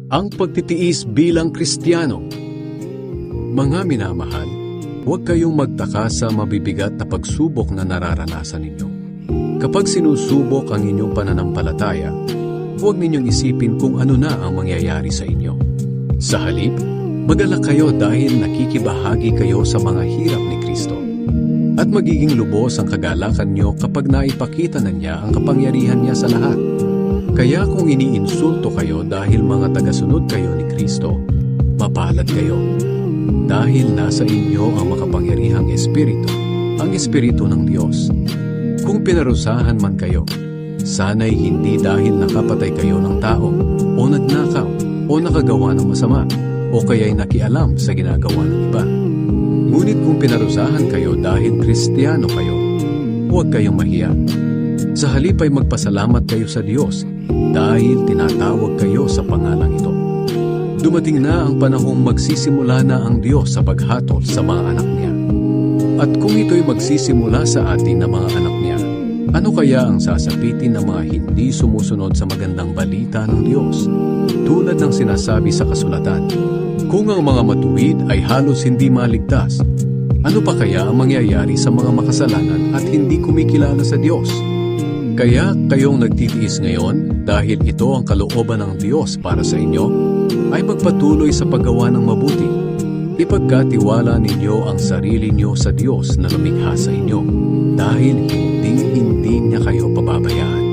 Ang pagtitiis bilang Kristiyano. Mga minamahal, huwag kayong magtaka sa mabibigat na pagsubok na nararanasan ninyo. Kapag sinusubok ang inyong pananampalataya, huwag ninyong isipin kung ano na ang mangyayari sa inyo. Sa halip, magalak kayo dahil nakikibahagi kayo sa mga hirap ni Kristo. At magiging lubos ang kagalakan nyo kapag naipakita na niya ang kapangyarihan niya sa lahat. Kaya kung iniinsulto kayo dahil mga tagasunod kayo ni Kristo, mapalad kayo. Dahil nasa inyo ang makapangyarihang Espiritu, ang Espiritu ng Diyos. Kung pinarusahan man kayo, sana'y hindi dahil nakapatay kayo ng tao, o nagnakaw, o nakagawa ng masama, o kaya'y nakialam sa ginagawa ng iba. Ngunit kung pinarusahan kayo dahil Kristiyano kayo, huwag kayong mahiya. Sa halip ay magpasalamat kayo sa Diyos dahil tinatawag kayo sa pangalang ito. Dumating na ang panahong magsisimula na ang Diyos sa paghatol sa mga anak niya. At kung ito'y magsisimula sa atin na mga anak niya, ano kaya ang sasapitin ng mga hindi sumusunod sa magandang balita ng Diyos? Tulad ng sinasabi sa kasulatan, kung ang mga matuwid ay halos hindi maligtas, ano pa kaya ang mangyayari sa mga makasalanan at hindi kumikilala sa Diyos? Kaya kayong nagtitiis ngayon dahil ito ang kalooban ng Diyos para sa inyo, ay magpatuloy sa paggawa ng mabuti. Ipagkatiwala ninyo ang sarili niyo sa Diyos na lumikha sa inyo dahil hindi niya kayo pababayaan.